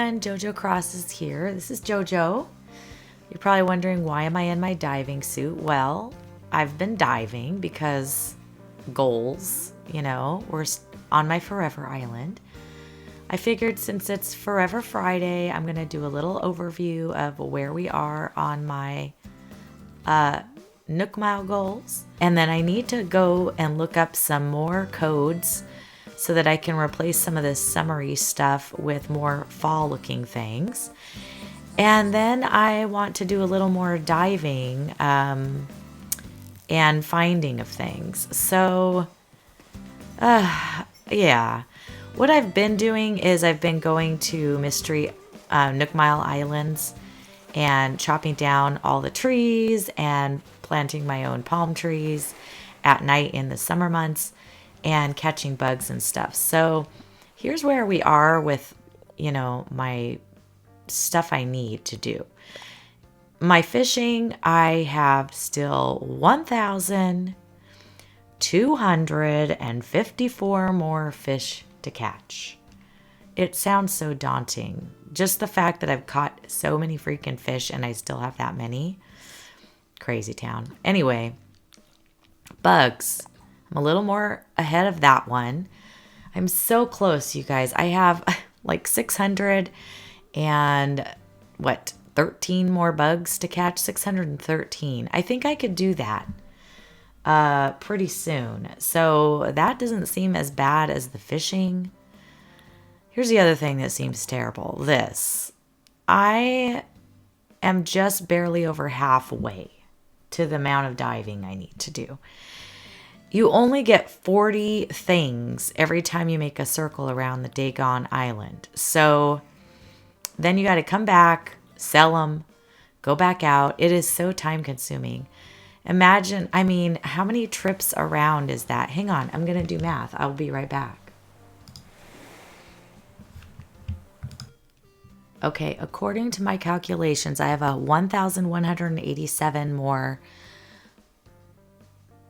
everyone, JoJo Cross is here. This is JoJo. You're probably wondering, why am I in my diving suit? Well, I've been diving because goals, we're on my Forever Island. I figured since it's Forever Friday, I'm going to do a little overview of where we are on my Nook Mile goals. And then I need to go and look up some more codes so that I can replace some of this summery stuff with more fall looking things. And then I want to do a little more diving and finding of things. So, yeah. What I've been doing is I've been going to mystery Nook Mile Islands and chopping down all the trees and planting my own palm trees at night in the summer months and catching bugs and stuff. So here's where we are with, my stuff I need to do. My fishing, I have still 1,254 more fish to catch. It sounds so daunting. Just the fact that I've caught so many freaking fish and I still have that many. Crazy town. Anyway, bugs. I'm a little more ahead of that one. I'm so close, you guys. I have like 600 and 13 more bugs to catch. 613. I think I could do that pretty soon. So that doesn't seem as bad as the fishing. Here's the other thing that seems terrible. This. I am just barely over halfway to the amount of diving I need to do. You only get 40 things every time you make a circle around the Dagon Island. So then you got to come back, sell them, go back out. It is so time consuming. Imagine, how many trips around is that? Hang on, I'm going to do math. I'll be right back. Okay, according to my calculations, I have 1,187 more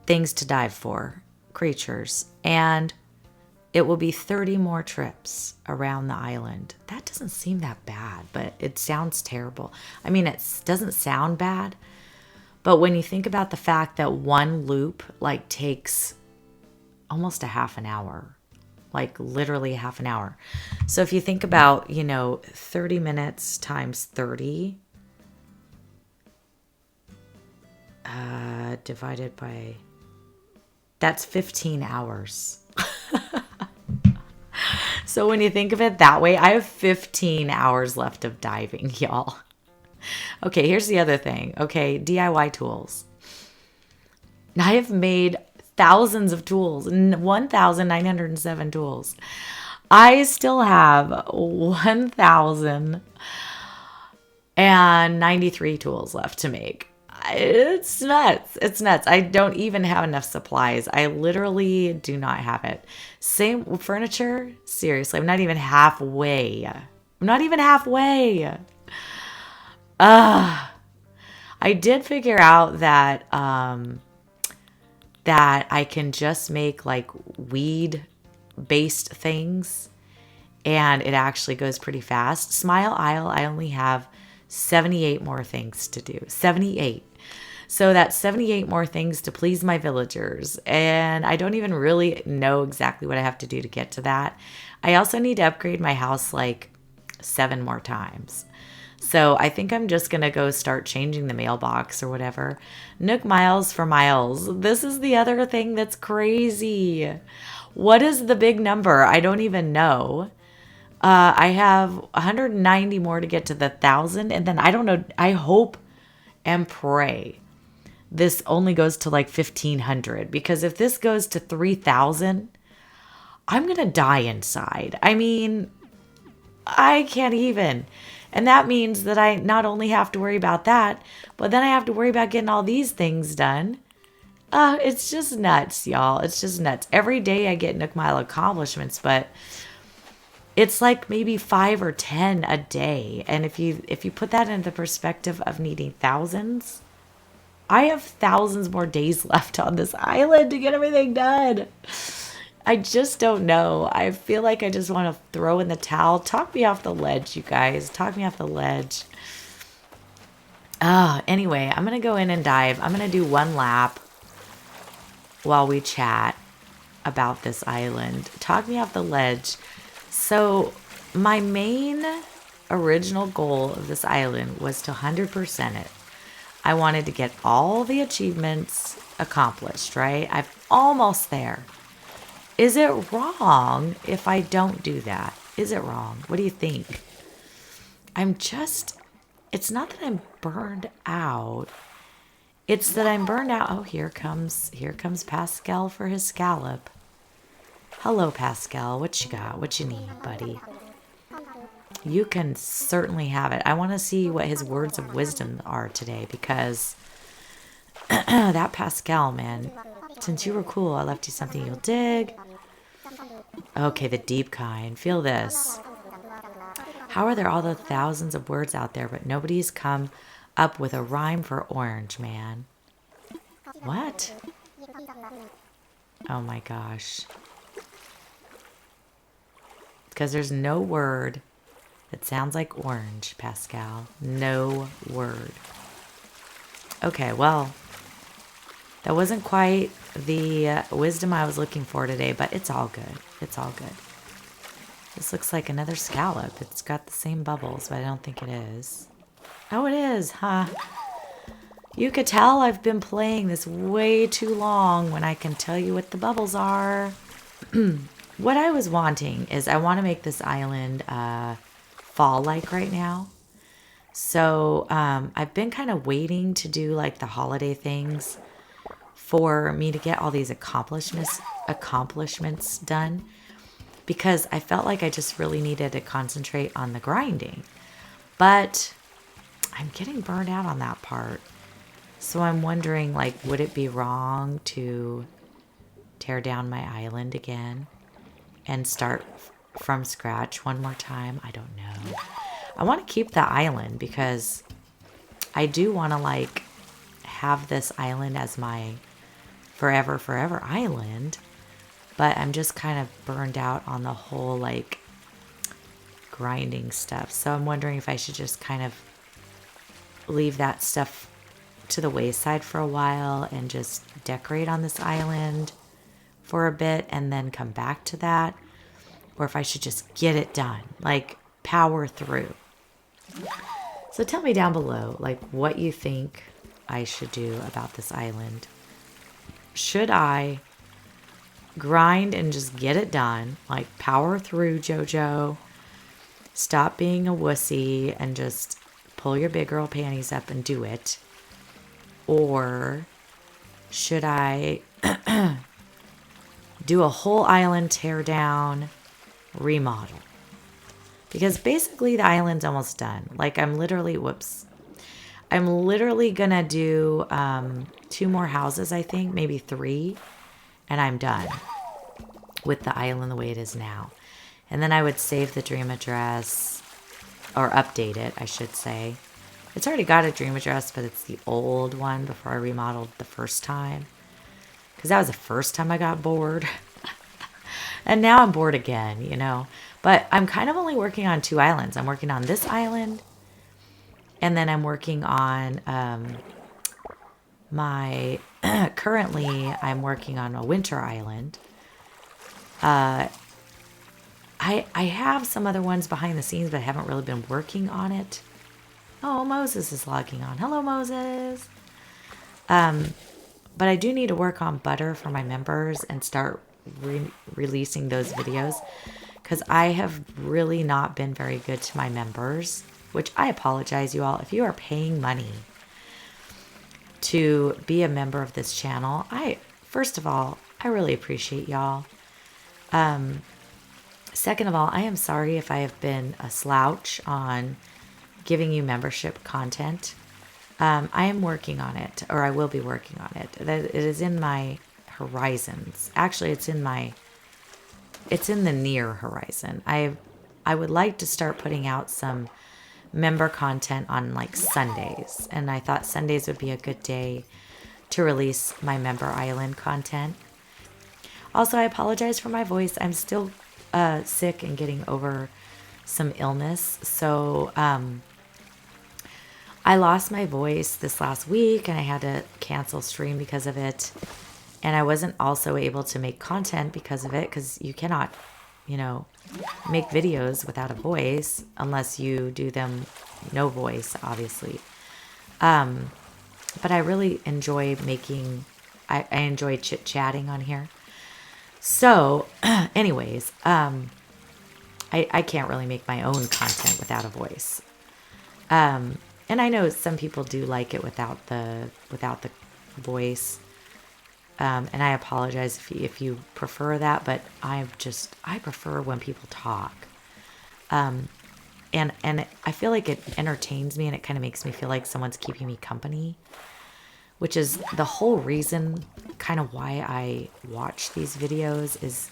things to dive for, creatures, and it will be 30 more trips around the island. That doesn't seem that bad, but it sounds terrible. It doesn't sound bad, but when you think about the fact that one loop takes almost a half an hour, literally half an hour. So if you think about, 30 minutes times 30 divided by, that's 15 hours. So when you think of it that way, I have 15 hours left of diving, y'all. Okay, here's the other thing. Okay, DIY tools. I have made thousands of tools, 1,907 tools. I still have 1,093 tools left to make. It's nuts. It's nuts. I don't even have enough supplies. I literally do not have it. Same with furniture. Seriously, I'm not even halfway. I did figure out that that I can just make weed-based things, and it actually goes pretty fast. Smile Isle, I only have 78 more things to do. 78. So that's 78 more things to please my villagers. And I don't even really know exactly what I have to do to get to that. I also need to upgrade my house 7 more times. So I think I'm just going to go start changing the mailbox or whatever. Nook Miles for miles. This is the other thing that's crazy. What is the big number? I don't even know. I have 190 more to get to the 1,000. And then I don't know. I hope and pray this only goes to 1,500. Because if this goes to 3,000, I'm going to die inside. I can't even. And that means that I not only have to worry about that, but then I have to worry about getting all these things done. It's just nuts, y'all. It's just nuts. Every day I get Nook Mile accomplishments, but it's maybe 5 or 10 a day. And if you put that into the perspective of needing thousands, I have thousands more days left on this island to get everything done. I just don't know. I feel like I just want to throw in the towel. Talk me off the ledge, you guys. Talk me off the ledge. Anyway, I'm going to go in and dive. I'm going to do one lap while we chat about this island. Talk me off the ledge. So my main original goal of this island was to 100% it. I wanted to get all the achievements accomplished, right? I'm almost there. Is it wrong if I don't do that? Is it wrong? What do you think? It's not that I'm burned out. It's that I'm burned out. Oh, here comes Pascal for his scallop. Hello, Pascal. What you got? What you need, buddy? You can certainly have it. I want to see what his words of wisdom are today because that Pascal, man, since you were cool, I left you something you'll dig. Okay, the deep kind. Feel this. How are there all the thousands of words out there, but nobody's come up with a rhyme for orange, man? What? Oh my gosh. Because there's no word that sounds like orange, Pascal. No word. Okay, well, that wasn't quite the wisdom I was looking for today, but it's all good. It's all good. This looks like another scallop. It's got the same bubbles, but I don't think it is. Oh, it is, huh? You could tell I've been playing this way too long when I can tell you what the bubbles are. What I was wanting is I want to make this island fall-like right now. So I've been kind of waiting to do like the holiday things for me to get all these accomplishments done because I felt like I just really needed to concentrate on the grinding. But I'm getting burned out on that part. So I'm wondering, like, would it be wrong to tear down my island again and start from scratch one more time? I don't know. I want to keep the island because I do want to, like, have this island as my forever island. But I'm just kind of burned out on the whole, like, grinding stuff. So I'm wondering if I should just kind of leave that stuff to the wayside for a while and just decorate on this island for a bit and then come back to that. Or if I should just get it done, like power through. So tell me down below, like, what you think I should do about this island. Should I grind and just get it done, like power through, JoJo? Stop being a wussy and just pull your big girl panties up and do it. Or should I do a whole island tear down, remodel? Because basically the island's almost done. Like I'm literally gonna do 2 more houses, I think, maybe 3, and I'm done with the island the way it is now. And then I would save the dream address, or update it, I should say. It's already got a dream address, but it's the old one before I remodeled the first time. Because that was the first time I got bored. And now I'm bored again, you know. But I'm kind of only working on 2 islands. I'm working on this island. And then I'm working on currently I'm working on a winter island. I have some other ones behind the scenes, but I haven't really been working on it. Oh, Moses is logging on. Hello, Moses. But I do need to work on butter for my members and start releasing those videos because I have really not been very good to my members, which I apologize, you all. If you are paying money to be a member of this channel, first of all, I really appreciate y'all. Second of all, I am sorry if I have been a slouch on giving you membership content. I am working on it, or I will be working on it. It is in my horizons. Actually, it's in the near horizon. I would like to start putting out some member content on like Sundays, and I thought Sundays would be a good day to release my member island content. Also, I apologize for my voice. I'm still sick and getting over some illness. So I lost my voice this last week and I had to cancel stream because of it. And I wasn't also able to make content because of it, because you cannot, make videos without a voice unless you do them no voice, obviously. But I really enjoy I enjoy chit-chatting on here. So, anyways, I can't really make my own content without a voice. And I know some people do like it without the voice. And I apologize if you prefer that, but I prefer when people talk. And I feel like it entertains me and it kind of makes me feel like someone's keeping me company, which is the whole reason kind of why I watch these videos. Is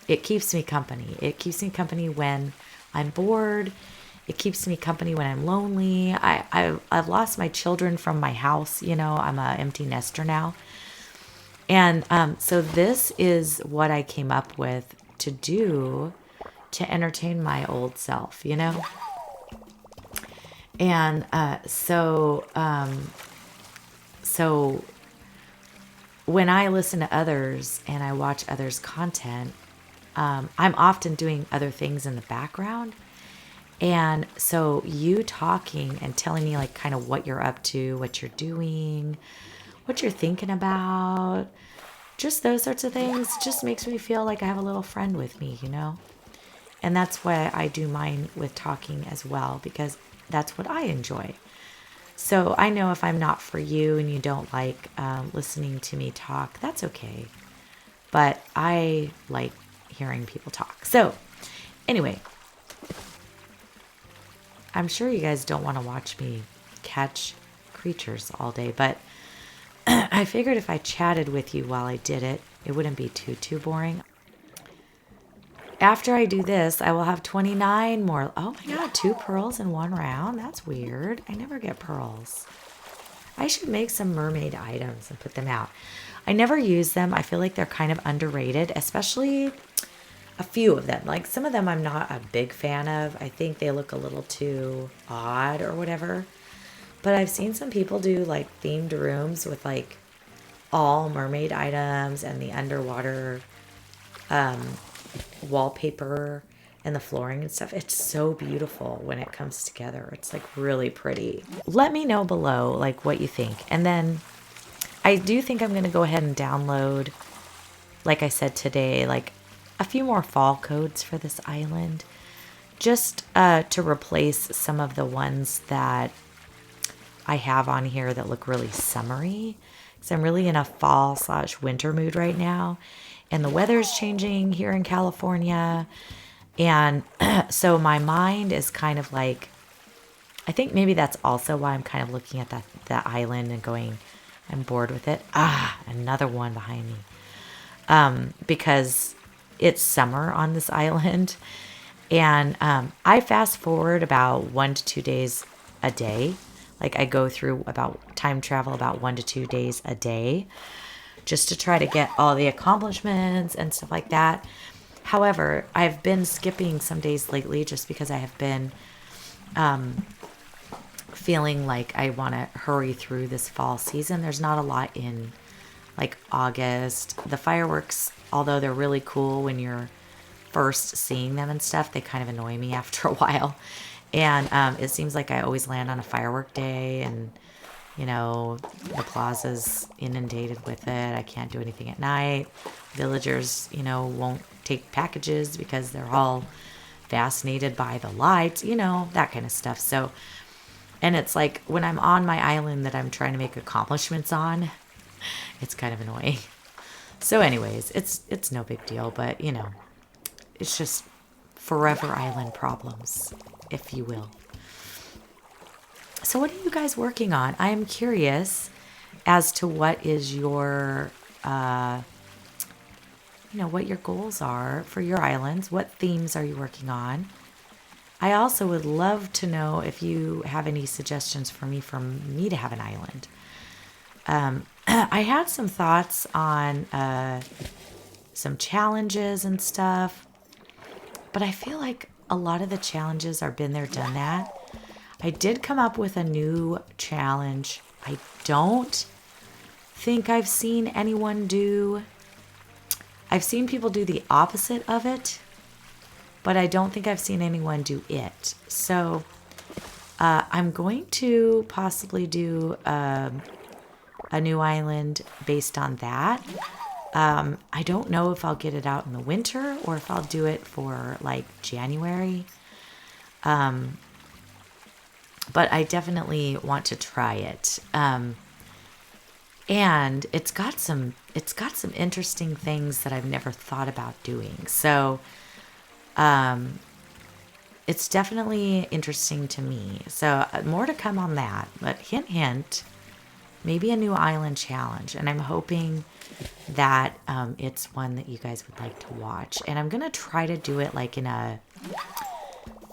it keeps me company. It keeps me company when I'm bored. It keeps me company when I'm lonely. I've lost my children from my house. I'm an empty nester now. And so this is what I came up with to do to entertain my old self, And so when I listen to others and I watch others' content, I'm often doing other things in the background. And so you talking and telling me like kind of what you're up to, what you're doing, what you're thinking about, just those sorts of things just makes me feel like I have a little friend with me, And that's why I do mine with talking as well, because that's what I enjoy. So I know if I'm not for you and you don't like listening to me talk, that's okay. But I like hearing people talk. So anyway, I'm sure you guys don't want to watch me catch creatures all day, but I figured if I chatted with you while I did it, it wouldn't be too boring. After I do this, I will have 29 more. Oh my God, 2 pearls in 1 round? That's weird. I never get pearls. I should make some mermaid items and put them out. I never use them. I feel like they're kind of underrated, especially a few of them. Like some of them I'm not a big fan of. I think they look a little too odd or whatever. But I've seen some people do like themed rooms with like all mermaid items and the underwater wallpaper and the flooring and stuff. It's so beautiful when it comes together. It's like really pretty. Let me know below like what you think. And then I do think I'm going to go ahead and download, like I said today, like a few more fall codes for this island, just to replace some of the ones that I have on here that look really summery, because I'm really in a fall/winter mood right now, and the weather's changing here in California, and so my mind is kind of like, I think maybe that's also why I'm kind of looking at that island and going, I'm bored with it. Another one behind me, because it's summer on this island, and I fast forward about 1 to 2 days a day. Like I go through time travel about 1 to 2 days a day just to try to get all the accomplishments and stuff like that. However, I've been skipping some days lately just because I have been feeling like I want to hurry through this fall season. There's not a lot in like August. The fireworks, although they're really cool when you're first seeing them and stuff, they kind of annoy me after a while. And it seems like I always land on a firework day, and the plaza's inundated with it. I can't do anything at night. Villagers, won't take packages because they're all fascinated by the lights, that kind of stuff. So, and it's like when I'm on my island that I'm trying to make accomplishments on, it's kind of annoying. So anyways, it's no big deal, but it's just forever island problems, if you will. So what are you guys working on? I am curious as to what is your, what your goals are for your islands. What themes are you working on? I also would love to know if you have any suggestions for me to have an island. I had some thoughts on some challenges and stuff. But I feel like a lot of the challenges are been there, done that. I did come up with a new challenge. I don't think I've seen anyone do. I've seen people do the opposite of it, but I don't think I've seen anyone do it. So I'm going to possibly do a new island based on that. I don't know if I'll get it out in the winter or if I'll do it for like January. But I definitely want to try it. And it's got some interesting things that I've never thought about doing. So it's definitely interesting to me. So more to come on that. But hint, hint, maybe a new island challenge. And I'm hoping that it's one that you guys would like to watch. And I'm going to try to do it like in a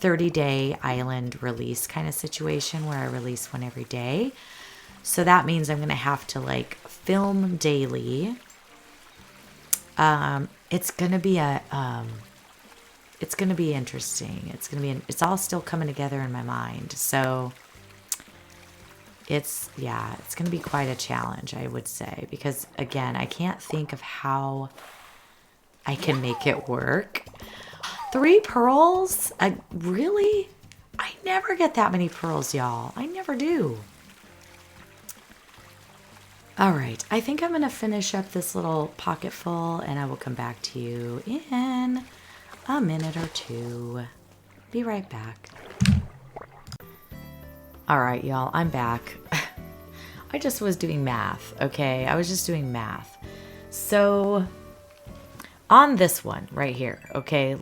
30-day island release kind of situation where I release one every day. So that means I'm going to have to like film daily. It's going to be interesting. It's all still coming together in my mind. So it's going to be quite a challenge, I would say, because again, I can't think of how I can make it work. 3 pearls? I never get that many pearls, y'all. I never do. All right, I think I'm going to finish up this little pocket full and I will come back to you in a minute or two. Be right back. All right, y'all, I'm back. I just was doing math, okay? I was just doing math. So on this one right here, okay,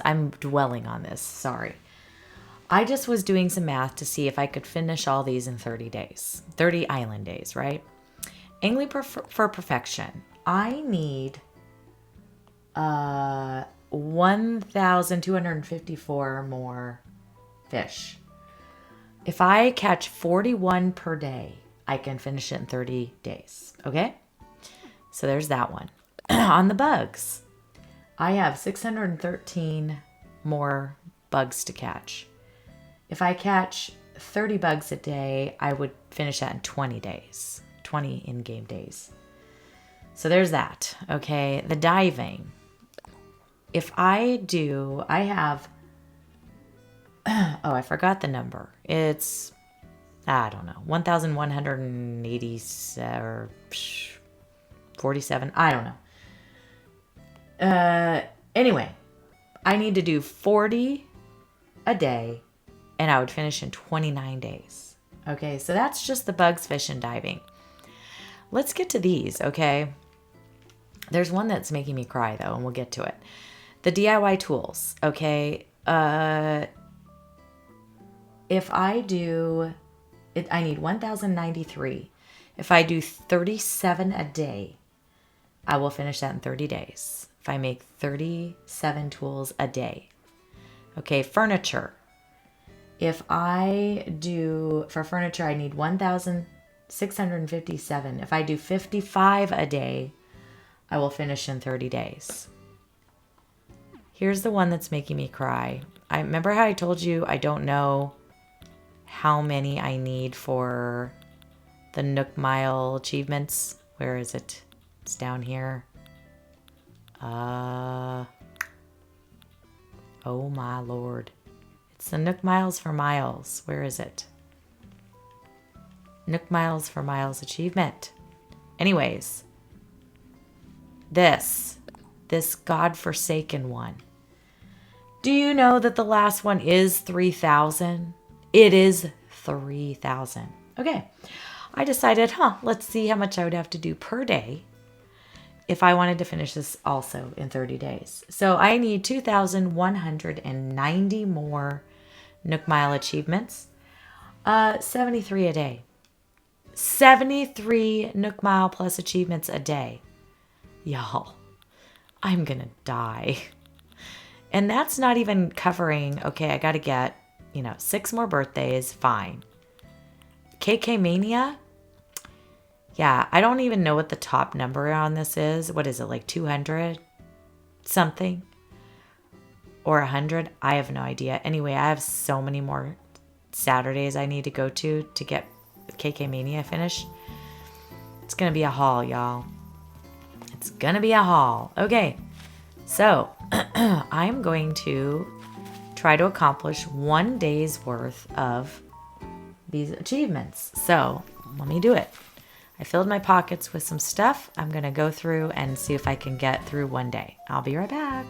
I'm dwelling on this, sorry. I just was doing some math to see if I could finish all these in 30 days, 30 island days, right? Angling for perfection. I need 1,254 more fish. If I catch 41 per day, I can finish it in 30 days, okay? So there's that one. On the bugs, I have 613 more bugs to catch. If I catch 30 bugs a day, I would finish that in 20 days, 20 in-game days. So there's that, okay? The diving. If I have, I forgot the number. It's, I don't know, 1,187 or 47. I don't know. Anyway, I need to do 40 a day and I would finish in 29 days. Okay, so that's just the bugs, fish, and diving. Let's get to these, okay? There's one that's making me cry though, and we'll get to it. The DIY tools, okay? If I do it, I need 1,093. If I do 37 a day, I will finish that in 30 days. If I make 37 tools a day. Okay, furniture. If I do, for furniture, I need 1,657. If I do 55 a day, I will finish in 30 days. Here's the one that's making me cry. I remember how I told you I don't know how many I need for the Nook Miles Achievements. Where is it? It's down here. Oh my Lord. It's the Nook Miles for Miles. Where is it? Nook Miles for Miles Achievement. Anyways, this godforsaken one. Do you know that the last one is 3,000? It is 3,000. Okay. I decided, let's see how much I would have to do per day if I wanted to finish this also in 30 days. So I need 2,190 more Nook Mile achievements. 73 a day. 73 Nook Mile plus achievements a day. Y'all, I'm gonna die. And that's not even covering, okay, I gotta get, 6 more birthdays, fine. KK Mania, Yeah, I don't even know what the top number on this is. What is it, like 200 something? Or 100? I have no idea. Anyway, I have so many more Saturdays I need to go to get KK Mania finished. It's going to be a haul, y'all. It's going to be a haul. Okay, so I'm going to try to accomplish 1 day's worth of these achievements. So let me do it. I filled my pockets with some stuff. I'm going to go through and see if I can get through 1 day. I'll be right back.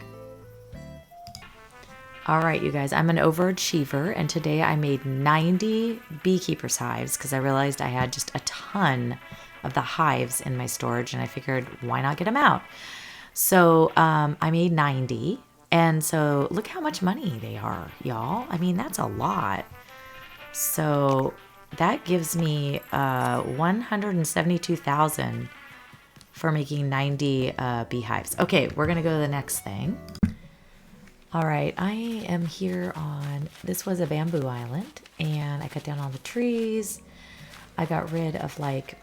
All right, you guys, I'm an overachiever, and today I made 90 beekeeper's hives because I realized I had just a ton of the hives in my storage, and I figured, why not get them out? So I made 90, and so look how much money they are, y'all. I mean, that's a lot. So that gives me 172,000 for making 90 beehives. Okay, we're gonna go to the next thing. All right, I am here on, this was a bamboo island, and I cut down all the trees. I got rid of like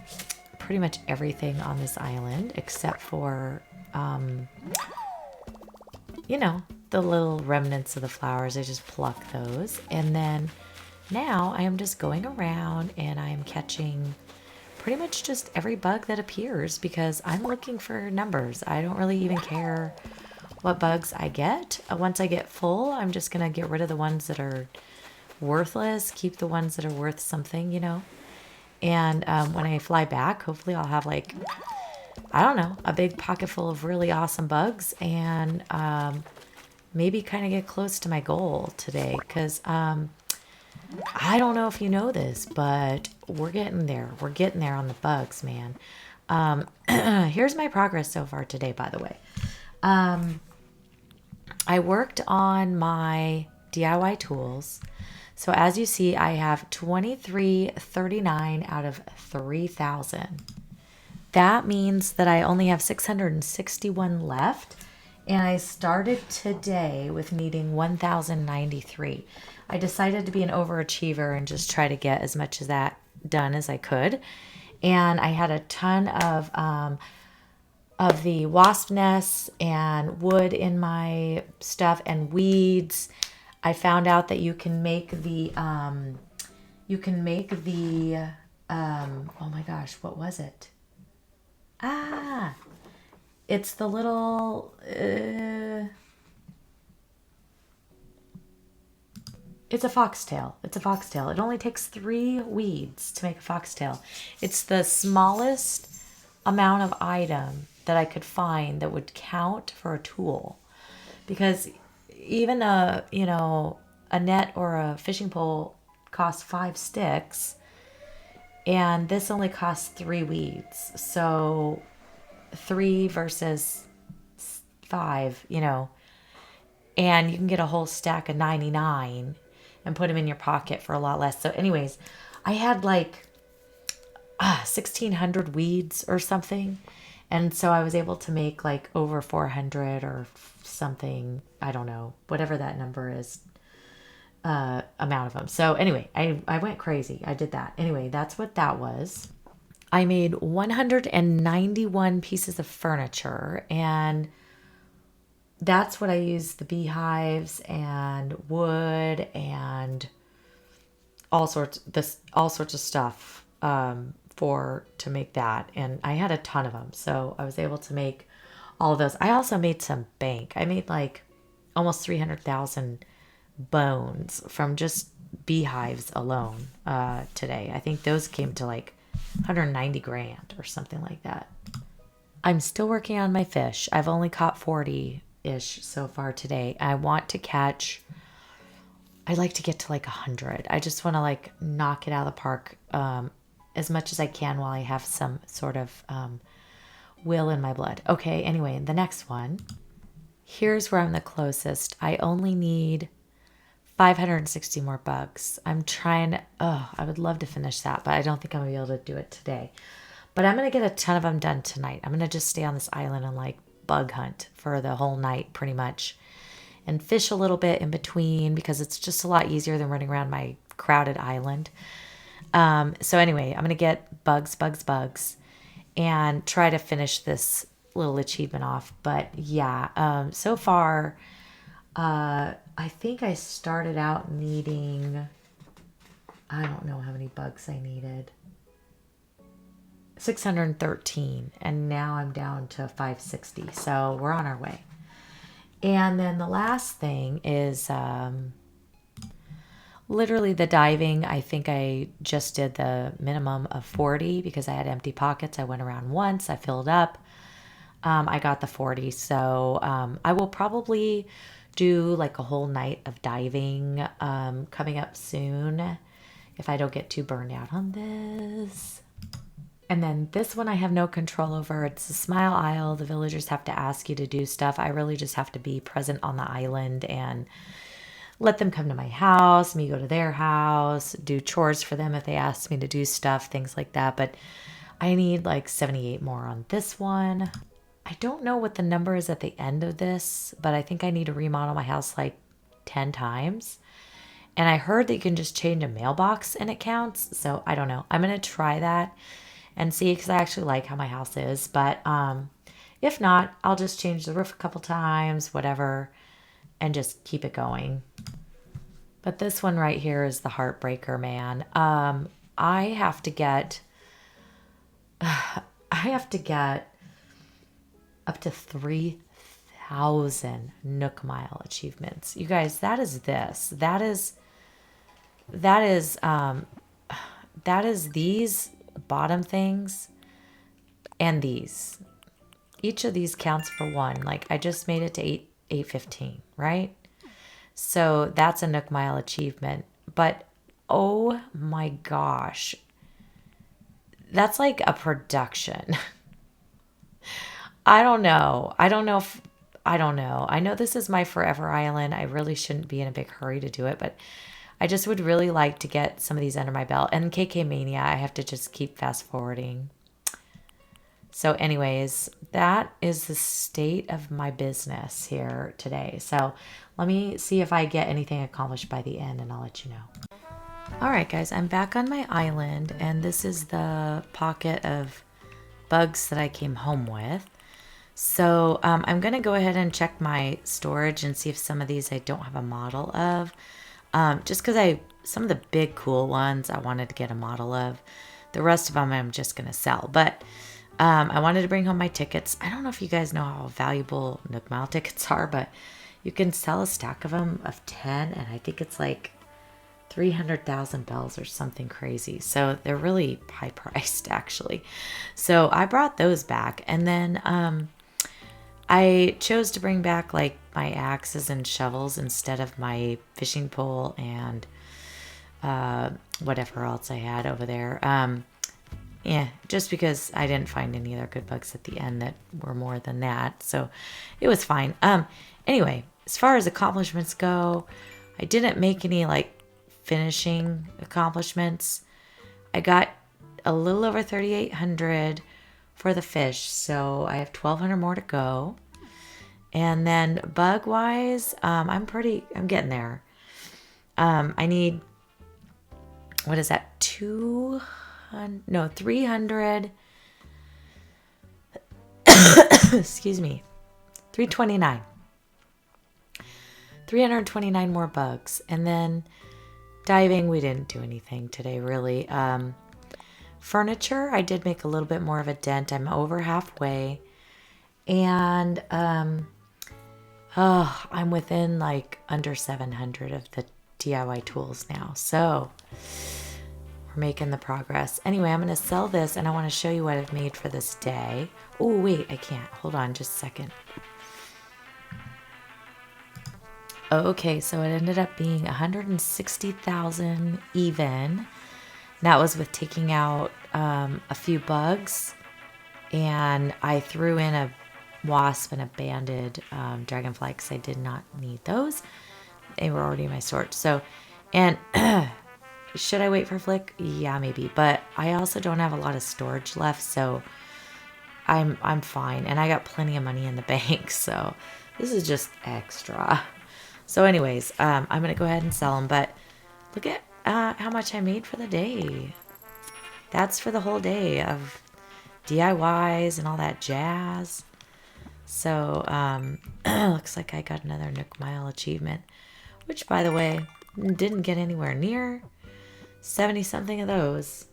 pretty much everything on this island except for, you know, the little remnants of the flowers. I just pluck those. And then now I am just going around and I am catching pretty much just every bug that appears because I'm looking for numbers. I don't really even care what bugs I get. Once I get full, I'm just going to get rid of the ones that are worthless, keep the ones that are worth something, you know. And when I fly back, hopefully I'll have like, I don't know, a big pocket full of really awesome bugs and maybe kind of get close to my goal today because I don't know if you know this, but we're getting there. We're getting there on the bugs, man. Here's my progress so far today, by the way. I worked on my DIY tools. So as you see, I have 2339 out of 3,000. That means that I only have 661 left. And I started today with needing 1,093. I decided to be an overachiever and just try to get as much of that done as I could. And I had a ton of the wasp nests and wood in my stuff and weeds. I found out that you can make the oh my gosh, what was it? It's the little, it's a foxtail. It's a foxtail. It only takes 3 weeds to make a foxtail. It's the smallest amount of item that I could find that would count for a tool, because even a net or a fishing pole costs 5 sticks, and this only costs 3 weeds. So 3 versus 5, and you can get a whole stack of 99 and put them in your pocket for a lot less. So anyways, I had like 1,600 weeds or something. And so I was able to make like over 400 or something. I don't know, whatever that number is, amount of them. So anyway, I went crazy. I did that. Anyway, that's what that was. I made 191 pieces of furniture, and that's what I used the beehives and wood and all sorts of stuff to make that. And I had a ton of them, so I was able to make all of those. I also made some bank. I made like almost 300,000 bones from just beehives alone today. I think those came to like 190 grand or something like that. I'm still working on my fish. I've only caught 40-ish so far today. I want to catch, I'd like to get to like 100. I just want to like knock it out of the park as much as I can while I have some sort of will in my blood. Okay, anyway, the next one. Here's where I'm the closest. I only need 560 more bugs. I'm trying to, I would love to finish that, but I don't think I'm going to be able to do it today. But I'm going to get a ton of them done tonight. I'm going to just stay on this island and like bug hunt for the whole night pretty much. And fish a little bit in between because it's just a lot easier than running around my crowded island. So anyway, I'm going to get bugs. and try to finish this little achievement off. But yeah, so far, I think I started out needing, I don't know how many bugs I needed. 613, and now I'm down to 560. So we're on our way. And then the last thing is literally the diving. I think I just did the minimum of 40 because I had empty pockets. I went around once, I filled up. I got the 40. So I will probably do like a whole night of diving coming up soon if I don't get too burned out on this. And then this one I have no control over. It's the Smile Isle. The villagers have to ask you to do stuff. I really just have to be present on the island and let them come to my house, me go to their house, do chores for them if they ask me to do stuff, things like that. But I need like 78 more on this one. I don't know what the number is at the end of this, but I think I need to remodel my house like 10 times. And I heard that you can just change a mailbox and it counts. So I don't know. I'm going to try that and see, because I actually like how my house is. But if not, I'll just change the roof a couple times, whatever, and just keep it going. But this one right here is the heartbreaker, man. I have to get up to 3,000 Nook Mile achievements. You guys, that is this. That is these bottom things and these. Each of these counts for one. Like I just made it to 815, right? So that's a Nook Mile achievement. But oh my gosh, that's like a production. I don't know. I don't know. I know this is my forever island. I really shouldn't be in a big hurry to do it, but I just would really like to get some of these under my belt. And KK Mania, I have to just keep fast forwarding. So anyways, that is the state of my business here today. So let me see if I get anything accomplished by the end, and I'll let you know. All right, guys, I'm back on my island, and this is the pocket of bugs that I came home with. So I'm going to go ahead and check my storage and see if some of these I don't have a model of. Just because some of the big cool ones I wanted to get a model of. The rest of them I'm just going to sell. But I wanted to bring home my tickets. I don't know if you guys know how valuable Nook Mile tickets are, but you can sell a stack of them of 10, and I think it's like 300,000 bells or something crazy. So they're really high priced, actually. So I brought those back, and then I chose to bring back like my axes and shovels instead of my fishing pole and whatever else I had over there. Yeah, just because I didn't find any other good bugs at the end that were more than that. So it was fine. Anyway, as far as accomplishments go, I didn't make any like finishing accomplishments. I got a little over 3,800 for the fish, so I have 1,200 more to go. And then bug wise, I'm getting there. I need, what is that? 300. Excuse me. 329. 329 more bugs. And then diving, we didn't do anything today, really. Furniture, I did make a little bit more of a dent. I'm over halfway. And I'm within like under 700 of the DIY tools now. So we're making the progress. Anyway, I'm going to sell this, and I want to show you what I've made for this day. Oh, wait, I can't. Hold on just a second. Okay, so it ended up being 160,000 even. That was with taking out a few bugs, and I threw in a wasp and a banded dragonfly because I did not need those. They were already in my sort. So, and should I wait for Flick? Yeah, maybe. But I also don't have a lot of storage left, so I'm fine. And I got plenty of money in the bank, so this is just extra. So anyways, I'm going to go ahead and sell them. But look at how much I made for the day. That's for the whole day of DIYs and all that jazz. So, looks like I got another Nook Mile achievement, which, by the way, didn't get anywhere near 70 something of those.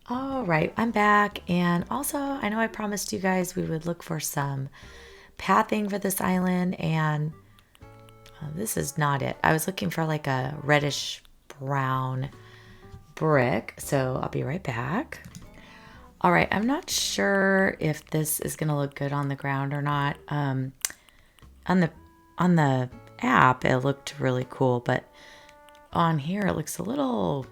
All right, I'm back. And also, I know I promised you guys we would look for some pathing for this island, and this is not it. I was looking for like a reddish brown brick, so I'll be right back. All right, I'm not sure if this is gonna look good on the ground or not. On the app, it looked really cool, but on here it looks a little,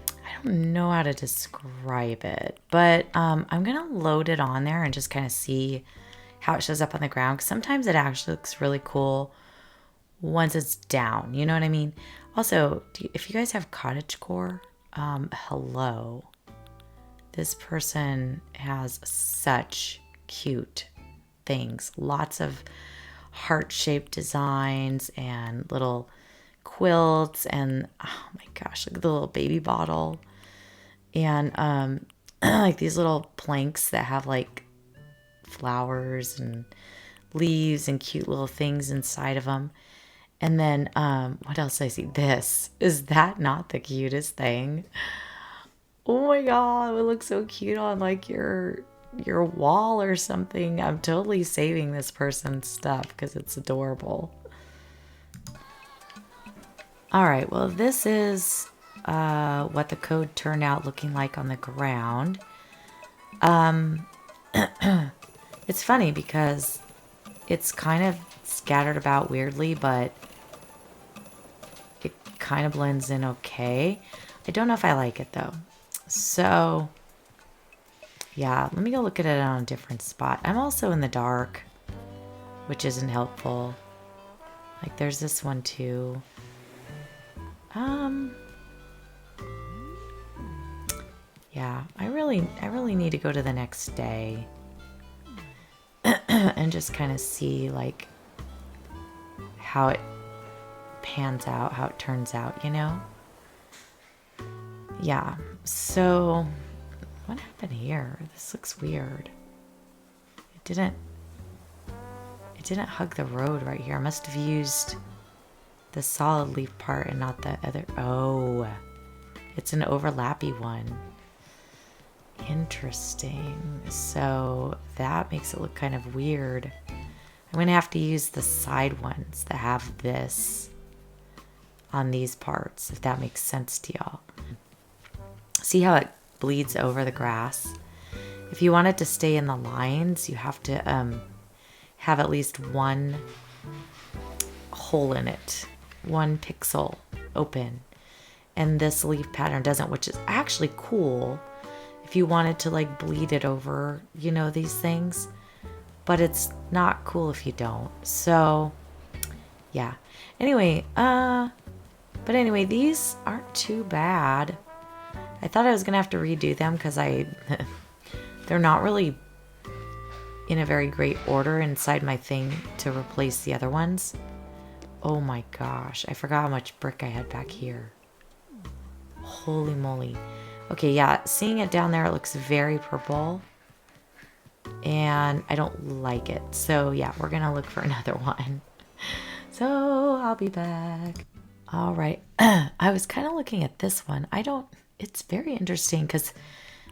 I don't know how to describe it, but I'm gonna load it on there and just kind of see how it shows up on the ground, because sometimes it actually looks really cool once it's down, you know what I mean? Also, if you guys have cottagecore, hello. This person has such cute things. Lots of heart-shaped designs and little quilts, and oh my gosh, look at the little baby bottle. And like these little planks that have like flowers and leaves and cute little things inside of them. And then what else I see? This. Is that not the cutest thing? Oh my god, it would look so cute on like your wall or something. I'm totally saving this person's stuff because it's adorable. All right, well, this is what the code turned out looking like on the ground. It's funny because it's kind of scattered about weirdly, but it kind of blends in okay. I don't know if I like it though. So, yeah, let me go look at it on a different spot. I'm also in the dark, which isn't helpful. Like, there's this one too. Yeah, I really need to go to the next day and just kind of see like how it pans out, how it turns out, you know? Yeah, so what happened here? This looks weird. It didn't hug the road right here. I must have used the solid leaf part and not the other. Oh, it's an overlappy one. Interesting. So that makes it look kind of weird. I'm going to have to use the side ones that have this on these parts, if that makes sense to y'all. See how it bleeds over the grass? If you want it to stay in the lines, you have to have at least one hole in it, one pixel open. And this leaf pattern doesn't, which is actually cool if you wanted to like bleed it over, you know, these things. But it's not cool if you don't. So, yeah. Anyway, but anyway, these aren't too bad. I thought I was going to have to redo them because they're not really in a very great order inside my thing to replace the other ones. Oh my gosh, I forgot how much brick I had back here. Holy moly. Okay, yeah, seeing it down there, it looks very purple. And I don't like it. So yeah, we're going to look for another one. So I'll be back. All right. I was kind of looking at this one. It's very interesting because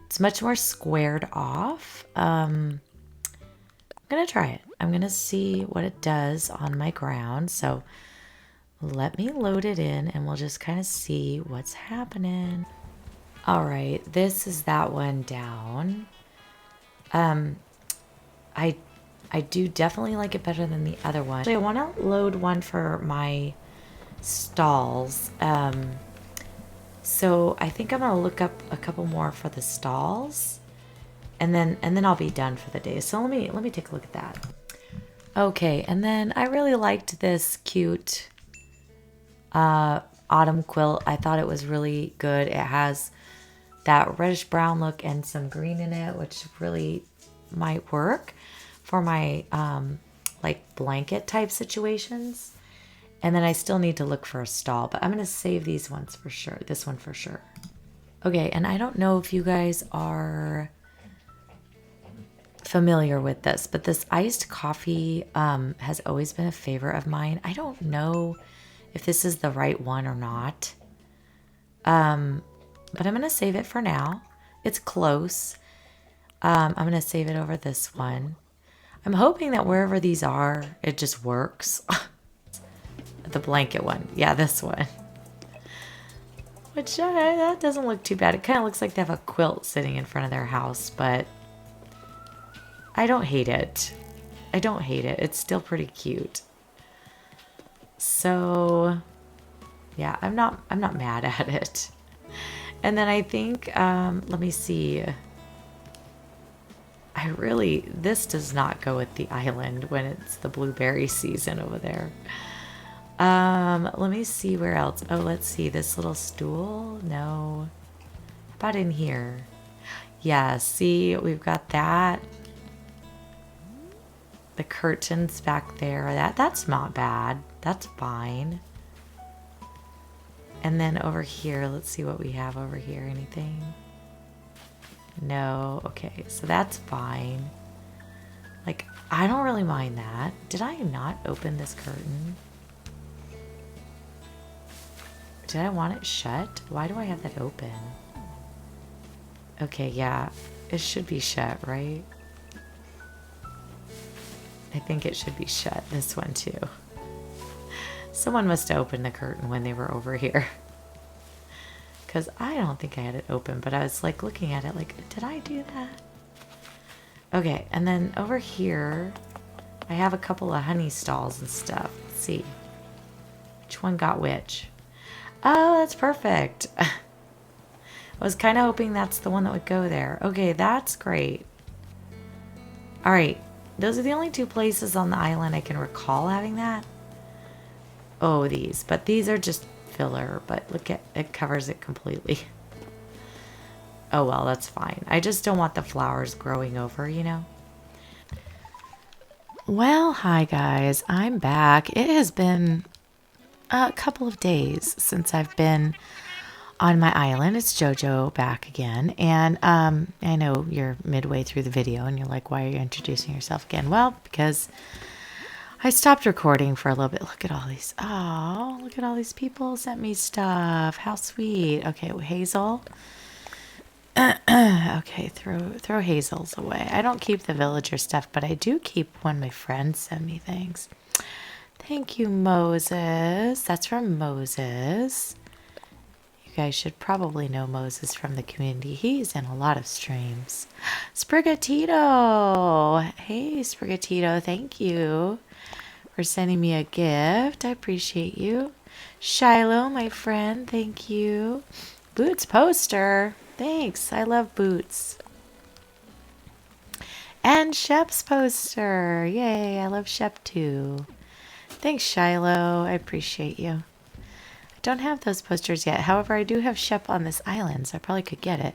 it's much more squared off. I'm going to try it. I'm going to see what it does on my ground. So let me load it in and we'll just kind of see what's happening. All right. This is that one down. I do definitely like it better than the other one. Actually, I want to load one for my stalls. So I think I'm gonna look up a couple more for the stalls, and then I'll be done for the day. So let me take a look at that. Okay, and then I really liked this cute autumn quilt. I thought it was really good. It has that reddish brown look and some green in it, which really might work for my like blanket type situations. And then I still need to look for a stall, but I'm going to save these ones for sure. This one for sure. Okay, and I don't know if you guys are familiar with this, but this iced coffee has always been a favorite of mine. I don't know if this is the right one or not, but I'm going to save it for now. It's close. I'm going to save it over this one. I'm hoping that wherever these are, it just works. The blanket one. Yeah, this one. Which, that doesn't look too bad. It kind of looks like they have a quilt sitting in front of their house, but I don't hate it. I don't hate it. It's still pretty cute. So, yeah, I'm not mad at it. And then I think, let me see. This does not go with the island when it's the blueberry season over there. Let me see where else. Oh, let's see. This little stool? No. How about in here? Yeah, see, we've got that. The curtains back there. That's not bad. That's fine. And then over here, let's see what we have over here. Anything? No. Okay, so that's fine. Like, I don't really mind that. Did I not open this curtain? Did I want it shut? Why do I have that open? Okay, yeah. It should be shut, right? I think it should be shut. This one, too. Someone must have opened the curtain when they were over here. Because I don't think I had it open, but I was like looking at it like, did I do that? Okay, and then over here, I have a couple of honey stalls and stuff. Let's see. Which one got which? Oh, that's perfect. I was kind of hoping that's the one that would go there. Okay, that's great. All right, those are the only two places on the island I can recall having that. Oh, these. But these are just filler, but look at it, covers it completely. Oh well, that's fine. I just don't want the flowers growing over, you know. Well, hi guys, I'm back. It has been a couple of days since I've been on my island. It's JoJo back again, and I know you're midway through the video and you're like, why are you introducing yourself again? Well, because I stopped recording for a little bit. Look at all these. Oh, look at all these people sent me stuff. How sweet. Okay, Hazel. Okay, throw Hazel's away. I don't keep the villager stuff, but I do keep when my friends send me things. Thank you, Moses. That's from Moses. You guys should probably know Moses from the community. He's in a lot of streams. Sprigatito. Hey, Sprigatito. Thank you for sending me a gift. I appreciate you. Shiloh, my friend, thank you. Boots poster. Thanks. I love Boots. And Shep's poster. Yay, I love Shep too. Thanks, Shiloh. I appreciate you. I don't have those posters yet. However, I do have Shep on this island, so I probably could get it.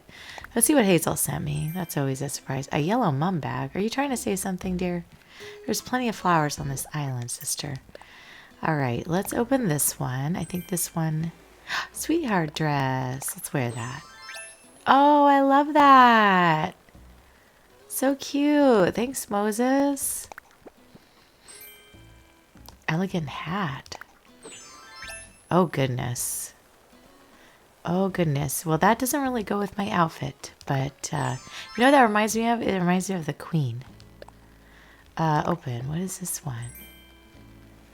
Let's see what Hazel sent me. That's always a surprise. A yellow mum bag. Are you trying to say something, dear? There's plenty of flowers on this island, sister. All right, let's open this one. I think this one... Sweetheart dress. Let's wear that. Oh, I love that. So cute. Thanks, Moses. Elegant hat. Oh, goodness. Oh, goodness. Well, that doesn't really go with my outfit, but you know what that reminds me of? It reminds me of the Queen. Open. What is this one?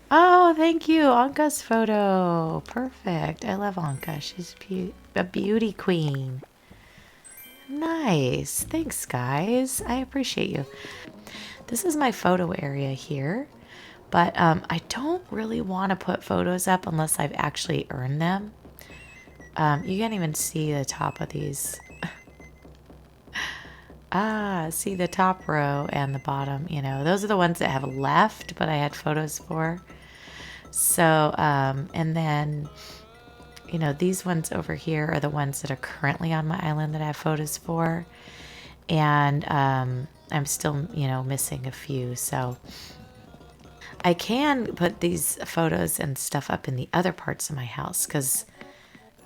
Oh, thank you. Anka's photo. Perfect. I love Anka. She's a beauty queen. Nice. Thanks, guys. I appreciate you. This is my photo area here, but I don't really want to put photos up unless I've actually earned them. You can't even see the top of these. See the top row and the bottom, you know, those are the ones that have left, but I had photos for. So, and then, you know, these ones over here are the ones that are currently on my island that I have photos for. And I'm still, you know, missing a few. So I can put these photos and stuff up in the other parts of my house because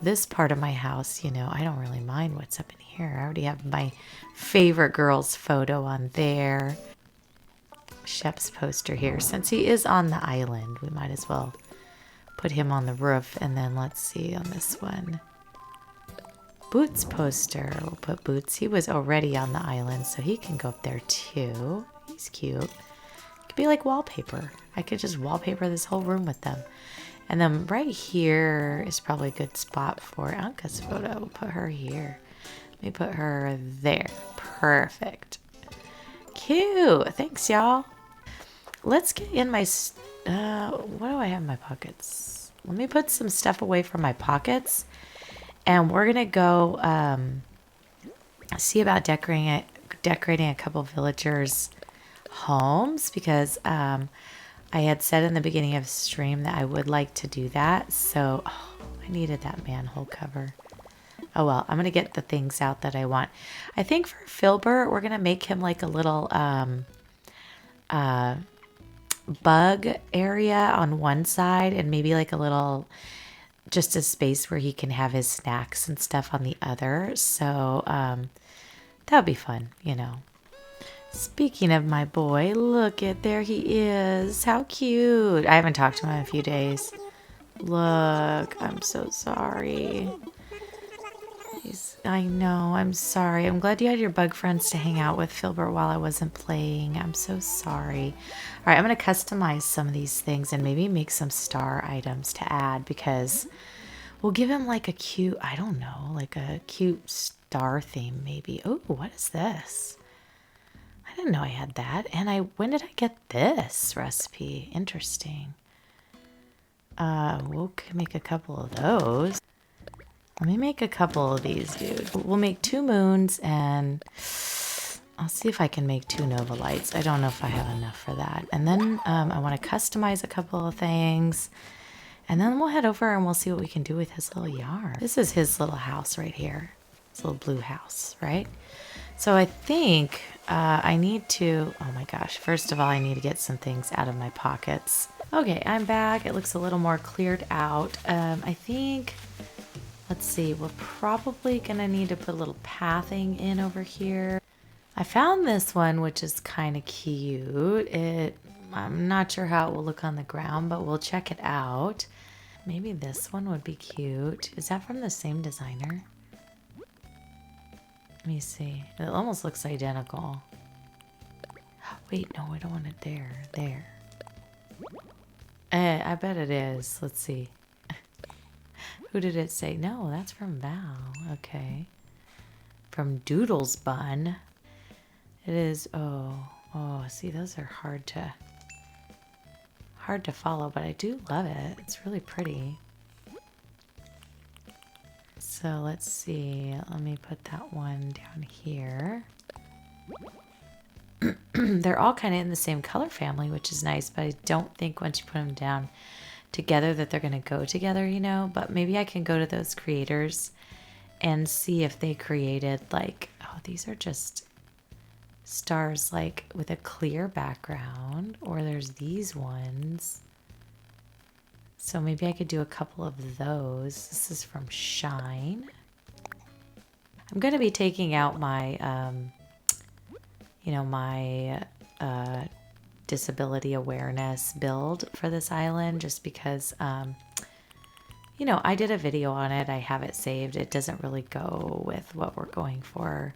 this part of my house, you know, I don't really mind what's up in here. I already have my favorite girl's photo on there. Shep's poster here. Since he is on the island, we might as well put him on the roof. And then let's see on this one. Boots poster. We'll put Boots. He was already on the island, so he can go up there too. He's cute. It could be like wallpaper. I could just wallpaper this whole room with them. And then right here is probably a good spot for Anka's photo. We'll put her here. Let me put her there. Perfect. Cute. Thanks, y'all. Let's get in my... what do I have in my pockets? Let me put some stuff away from my pockets. And we're going to go see about decorating a couple villagers' homes. Because I had said in the beginning of the stream that I would like to do that. So I needed that manhole cover. Oh, well, I'm going to get the things out that I want. I think for Filbert, we're going to make him like a little bug area on one side and maybe like a little, just a space where he can have his snacks and stuff on the other. So that would be fun, you know. Speaking of my boy, look at, there he is. How cute. I haven't talked to him in a few days. Look, I'm so sorry. I know, I'm sorry. I'm glad you had your bug friends to hang out with, Filbert, while I wasn't playing. I'm so sorry. All right, I'm going to customize some of these things and maybe make some star items to add, because we'll give him like a cute, I don't know, like a cute star theme maybe. Oh, what is this? I didn't know I had that. And when did I get this recipe? Interesting. We'll make a couple of those. Let me make a couple of these, dude. We'll make 2 moons, and I'll see if I can make 2 Nova Lights. I don't know if I have enough for that. And then I want to customize a couple of things. And then we'll head over and we'll see what we can do with his little yard. This is his little house right here. His little blue house, right? So I think I need to... Oh my gosh. First of all, I need to get some things out of my pockets. Okay, I'm back. It looks a little more cleared out. I think... Let's see, we're probably gonna need to put a little pathing in over here. I found this one, which is kind of cute. I'm not sure how it will look on the ground, but we'll check it out. Maybe this one would be cute. Is that from the same designer? Let me see. It almost looks identical. Wait, no, I don't want it there. There. I bet it is. Let's see. Who did it say? No, that's from Val. Okay. From Doodle's Bun. It is, oh, see, those are hard to follow, but I do love it. It's really pretty. So let's see. Let me put that one down here. They're all kind of in the same color family, which is nice, but I don't think once you put them down together that they're going to go together, you know. But maybe I can go to those creators and see if they created like, oh, these are just stars like with a clear background, or there's these ones. So maybe I could do a couple of those. This is from Shine. I'm going to be taking out my you know, my disability awareness build for this island, just because you know, I did a video on it. I have it saved. It doesn't really go with what we're going for.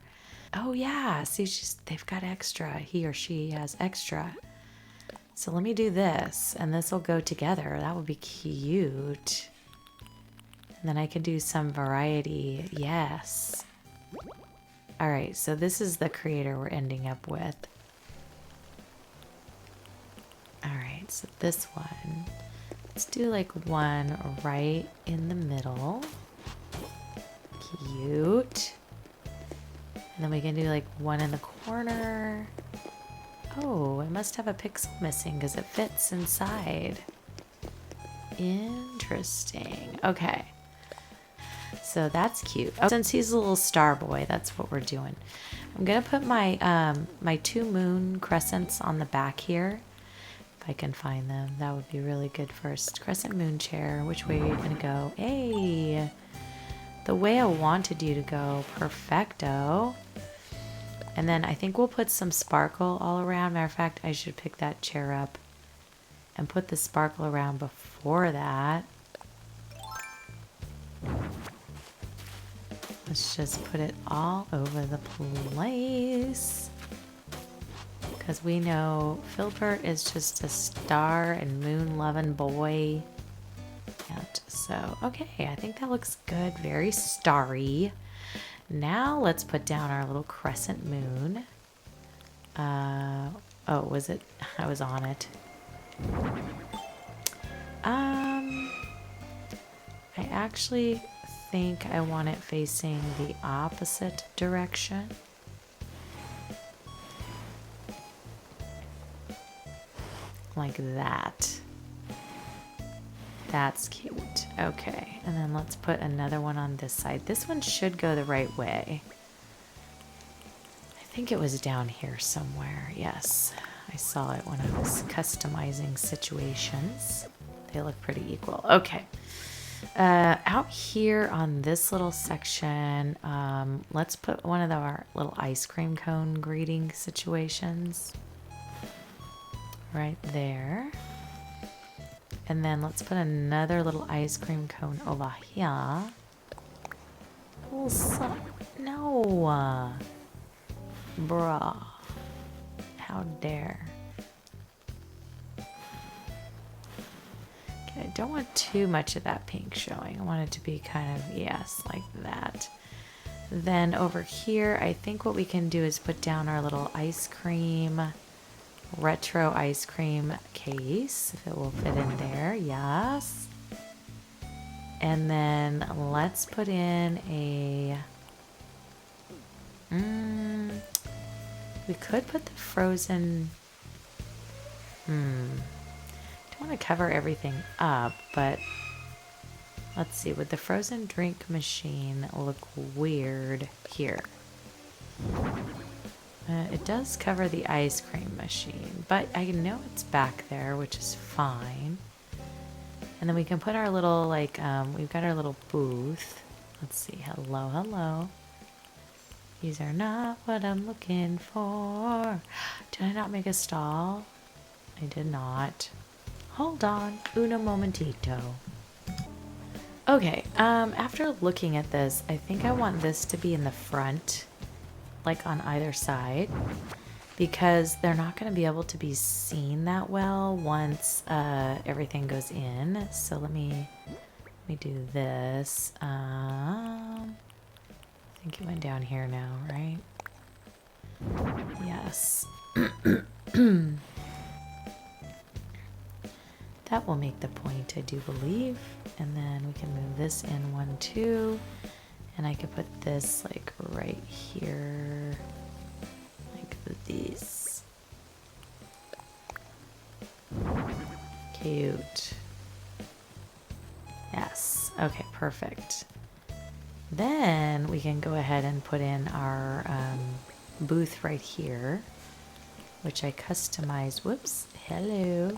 Oh yeah, see, they've got extra. He or she has extra. So let me do this, and this will go together. That would be cute. And then I can do some variety. Yes. All right, so this is the creator we're ending up with. All right, so this one, let's do like one right in the middle. Cute. And then we can do like one in the corner. Oh, I must have a pixel missing because it fits inside. Interesting. Okay. So that's cute. Oh, since he's a little star boy, that's what we're doing. I'm going to put my my 2 moon crescents on the back here. If I can find them, that would be really good. First crescent moon chair. Which way are you going to go? Hey, the way I wanted you to go. Perfecto. And then I think we'll put some sparkle all around. Matter of fact, I should pick that chair up and put the sparkle around before that. Let's just put it all over the place. Because we know Filbert is just a star and moon loving boy. And so, okay, I think that looks good. Very starry. Now let's put down our little crescent moon. Oh, was it? I was on it. I actually think I want it facing the opposite direction. Like that. That's cute. Okay, and then let's put another one on this side. This one should go the right way. I think it was down here somewhere. Yes, I saw it when I was customizing situations. They look pretty equal. Okay. Out here on this little section, let's put one of our little ice cream cone greeting situations right there. And then let's put another little ice cream cone over here. Oh, no. Bruh. How dare. Okay, I don't want too much of that pink showing. I want it to be kind of, yes, like that. Then over here, I think what we can do is put down our little ice cream, retro ice cream case, if it will fit in there. Yes. And then let's put in a we could put the frozen don't want to cover everything up, but let's see, would the frozen drink machine look weird here? It does cover the ice cream machine, but I know it's back there, which is fine. And then we can put our little, like, we've got our little booth. Let's see. Hello, hello. These are not what I'm looking for. Did I not make a stall? I did not. Hold on. Uno momentito. Okay, after looking at this, I think I want this to be in the front, like on either side, because they're not going to be able to be seen that well once everything goes in. So let me do this. I think it went down here now, right? Yes. That will make the point, I do believe. And then we can move this in 1, 2. And I could put this like right here, like this. Cute. Yes. Okay, perfect. Then we can go ahead and put in our booth right here, which I customized. Whoops. Hello.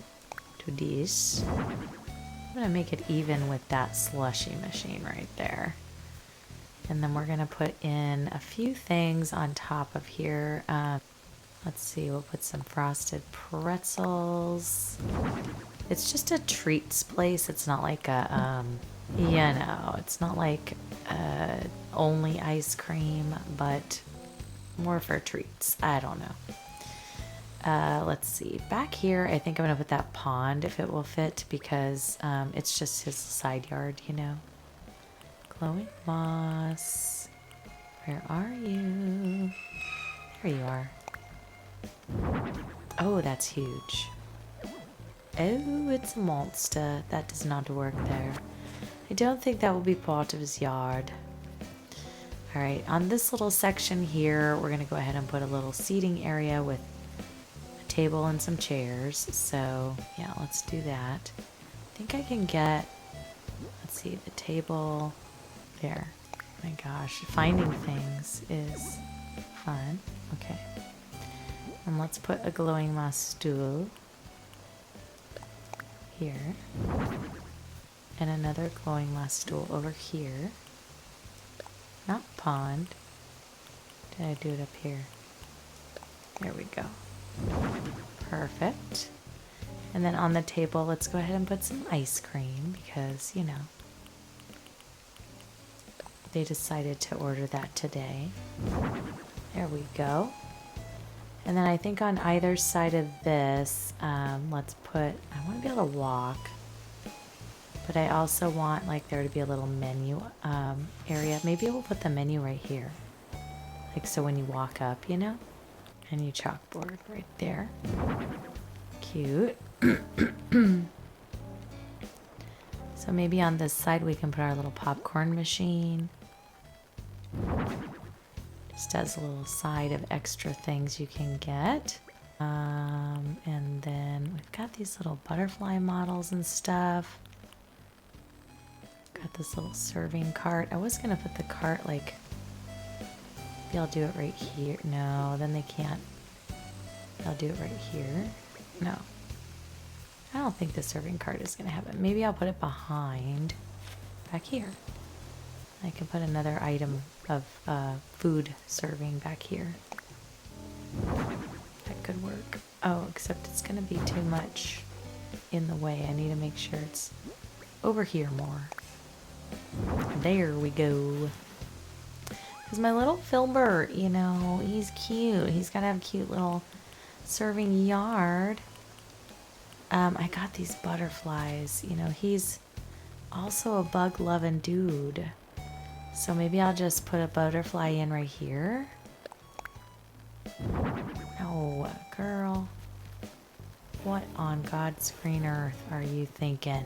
To this. I'm gonna make it even with that slushy machine right there. And then we're going to put in a few things on top of here. Let's see, we'll put some frosted pretzels. It's just a treats place. It's not like a, it's not like only ice cream, but more for treats. I don't know. Let's see. Back here, I think I'm going to put that pond if it will fit, because it's just his side yard, you know. Glowing moss, where are you? There you are. Oh, that's huge. Oh, it's a monster. That does not work there. I don't think that will be part of his yard. Alright, on this little section here, we're going to go ahead and put a little seating area with a table and some chairs. So, yeah, let's do that. I think I can get, let's see, the table... There. My gosh, finding things is fun. Okay. And let's put a glowing moss stool here. And another glowing moss stool over here. not pond. Did I do it up here? There we go. Perfect. And then on the table, let's go ahead and put some ice cream because, you know, they decided to order that today. There we go. And then I think on either side of this, let's put, I want to be able to walk, but I also want like there to be a little menu area. Maybe we'll put the menu right here. Like so when you walk up, you know, and you chalkboard right there. Cute. So maybe on this side we can put our little popcorn machine. Just as a little side of extra things you can get. And then we've got these little butterfly models and stuff. Got this little serving cart. I was gonna put the cart like, maybe I'll do it right here. No, then they can't. I'll do it right here. No. I don't think the serving cart is gonna have it. Maybe I'll put it behind, back here. I can put another item of food serving back here. That could work. Oh, except it's gonna be too much in the way. I need to make sure it's over here more. There we go. Because my little Filbert, you know, he's cute. He's got to have a cute little serving yard. I got these butterflies. You know, he's also a bug-loving dude. So maybe I'll just put a butterfly in right here. Oh, girl. What on God's green earth are you thinking?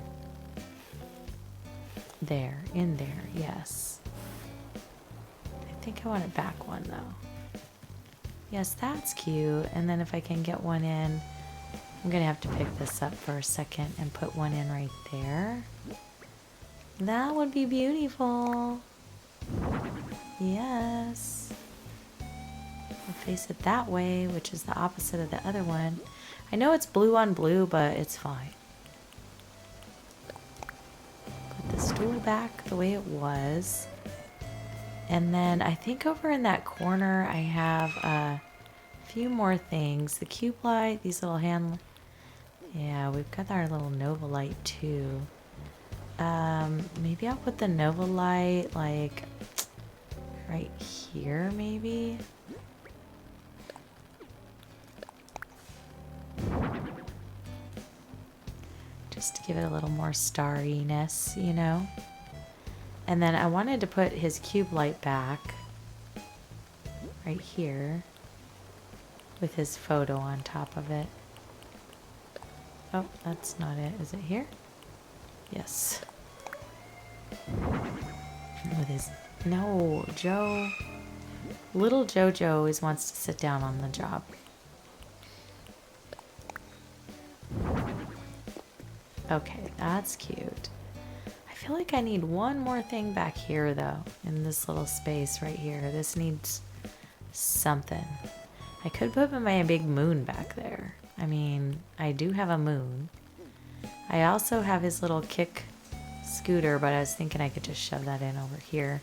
There, in there, yes. I think I want it back one though. Yes, that's cute. And then if I can get one in, I'm gonna have to pick this up for a second and put one in right there. That would be beautiful. Yes. I'll face it that way, which is the opposite of the other one. I know it's blue on blue, but it's fine. Put the stool back the way it was. And then I think over in that corner I have a few more things. The cube light, these little hand... Yeah, we've got our little Nova light too. Maybe I'll put the Nova light like right here maybe? Just to give it a little more starriness, you know? And then I wanted to put his cube light back right here with his photo on top of it. Oh, that's not it. Is it here? Yes. With his... No, Joe. Little Jojo always wants to sit down on the job. Okay, that's cute. I feel like I need one more thing back here, though, in this little space right here. This needs something. I could put my big moon back there. I mean, I do have a moon. I also have his little kick scooter, but I was thinking I could just shove that in over here.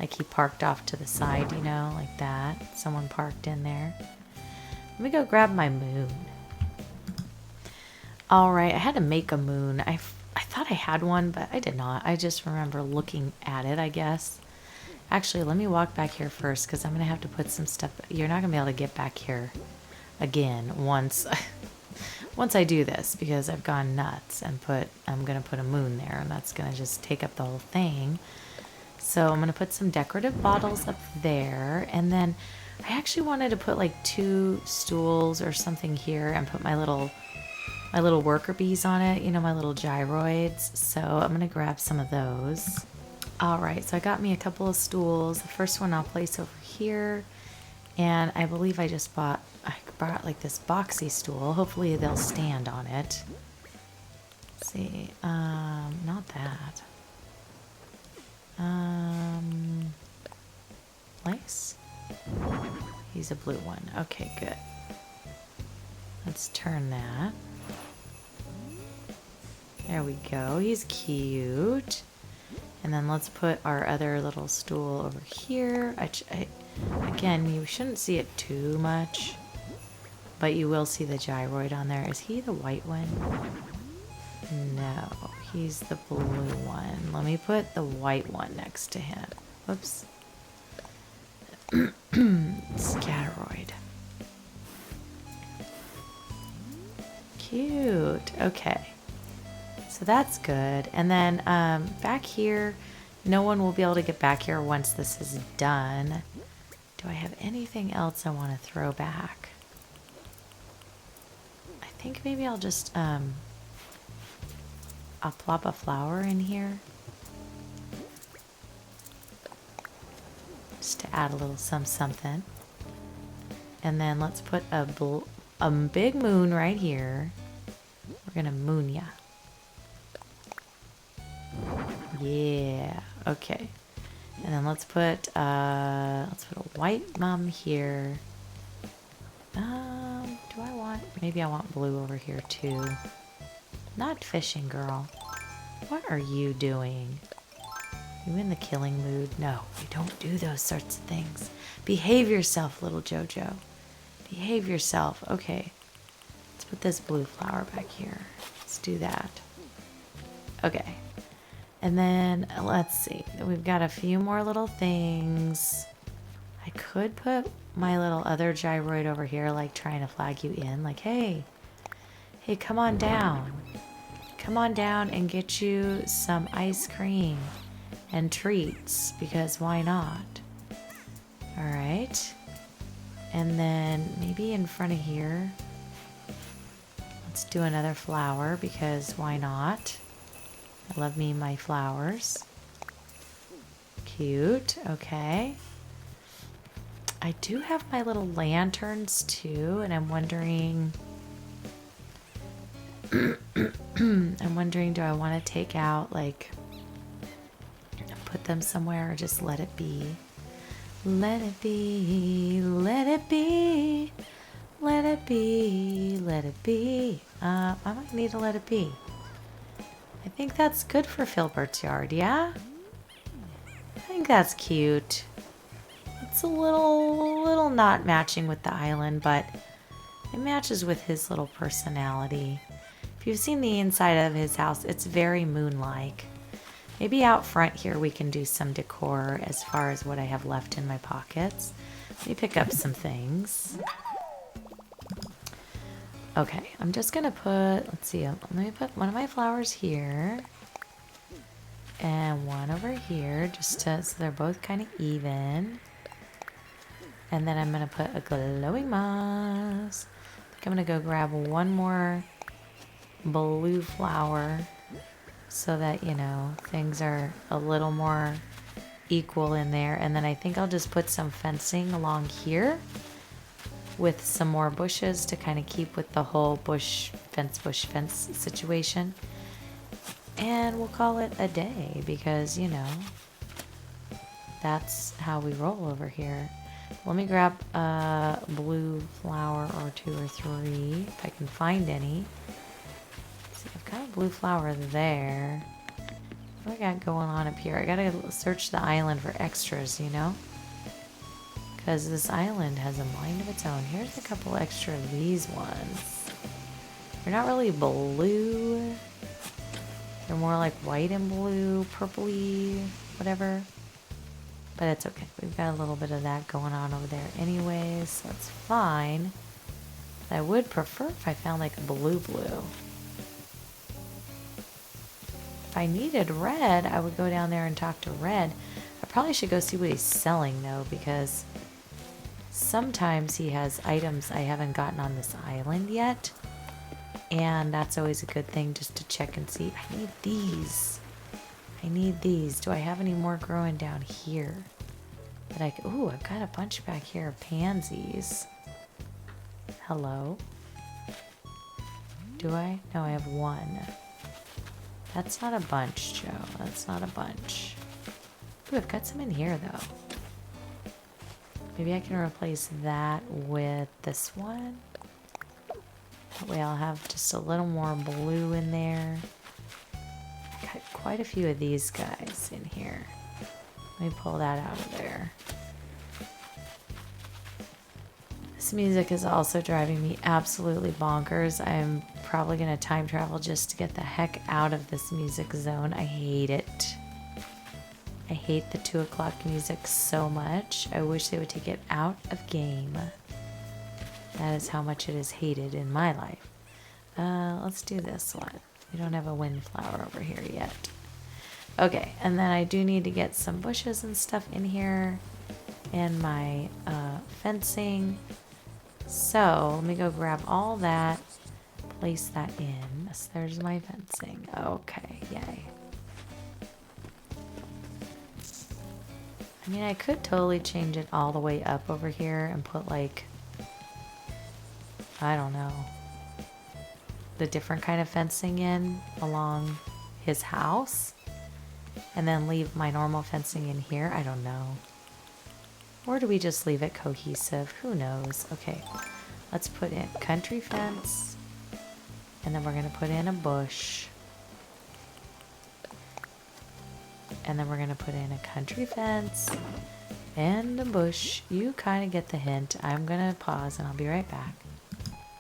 Like he parked off to the side, you know, like that. Someone parked in there. Let me go grab my moon. All right, I had to make a moon. I thought I had one, but I did not. I just remember looking at it, I guess. Actually, let me walk back here first because I'm going to have to put some stuff. You're not going to be able to get back here again once I do this because I've gone nuts and I'm going to put a moon there and that's going to just take up the whole thing. So I'm going to put some decorative bottles up there, and then I actually wanted to put like 2 stools or something here and put my little worker bees on it, you know, my little gyroids. So I'm going to grab some of those. All right, so I got me a couple of stools. The first one I'll place over here, and I believe I brought like this boxy stool. Hopefully they'll stand on it. Let's see, not that. Place? He's a blue one. Okay, good. Let's turn that. There we go. He's cute. And then let's put our other little stool over here. Again, you shouldn't see it too much, but you will see the gyroid on there. Is he the white one? No, he's the blue one. Let me put the white one next to him. Whoops. Scatteroid. Cute. Okay. So that's good. And then back here, no one will be able to get back here once this is done. Do I have anything else I want to throw back? I think maybe I'll just I'll plop a flower in here. Just to add a little something. And then let's put a big moon right here. We're gonna moon ya. Yeah, okay. And then let's put a white mum here. Do I want, maybe I want blue over here too. Not fishing, girl. What are you doing? You in the killing mood? No, you don't do those sorts of things. Behave yourself, little Jojo. Behave yourself. Okay. Let's put this blue flower back here. Let's do that. Okay. And then let's see. We've got a few more little things. I could put my little other gyroid over here, like trying to flag you in. Like, hey, come on down. Come on down and get you some ice cream and treats, because why not? All right. And then maybe in front of here, let's do another flower, because why not? I love me my flowers. Cute. Okay. I do have my little lanterns too, and I'm wondering I'm wondering, do I want to take out, like, put them somewhere, or just let it be? Let it be, let it be, let it be, let it be. I might need to let it be. I think that's good for Filbert's yard, yeah? I think that's cute. It's a little not matching with the island, but it matches with his little personality. If you've seen the inside of his house, it's very moon-like. Maybe out front here we can do some decor as far as what I have left in my pockets. Let me pick up some things. Okay, I'm just gonna put, let's see, let me put one of my flowers here and one over here, just to, so they're both kind of even. And then I'm gonna put a glowing moss. I think I'm gonna go grab one more blue flower so that, you know, things are a little more equal in there. And then I think I'll just put some fencing along here with some more bushes to kind of keep with the whole bush fence situation. And we'll call it a day, because, you know, that's how we roll over here. Let me grab a blue flower or 2 or 3 if I can find any. See, I've got a blue flower there. What do I got going on up here? I gotta search the island for extras, you know? Because this island has a mind of its own. Here's a couple extra of these ones. They're not really blue. They're more like white and blue, purpley, whatever. But it's okay. We've got a little bit of that going on over there anyways, so it's fine. But I would prefer if I found like a blue. If I needed red, I would go down there and talk to Red. I probably should go see what he's selling though, because sometimes he has items I haven't gotten on this island yet. And that's always a good thing, just to check and see. I need these. I need these. Do I have any more growing down here? Ooh, I've got a bunch back here of pansies. Hello? Do I? No, I have one. That's not a bunch, Joe. That's not a bunch. Ooh, I've got some in here, though. Maybe I can replace that with this one. That way I'll have just a little more blue in there. Got quite a few of these guys in here. Let me pull that out of there. This music is also driving me absolutely bonkers. I'm probably going to time travel just to get the heck out of this music zone. I hate it. I hate the 2 o'clock music so much. I wish they would take it out of game. That is how much it is hated in my life. Let's do this one. We don't have a windflower over here yet. Okay, and then I do need to get some bushes and stuff in here. And my fencing. So, let me go grab all that. Place that in. So there's my fencing. Okay, yay. I mean, I could totally change it all the way up over here and put like, I don't know, the different kind of fencing in along his house and then leave my normal fencing in here. I don't know. Or do we just leave it cohesive? Who knows? Okay, let's put in country fence and then we're going to put in a bush. And then we're going to put in a country fence and a bush. You kind of get the hint. I'm going to pause and I'll be right back.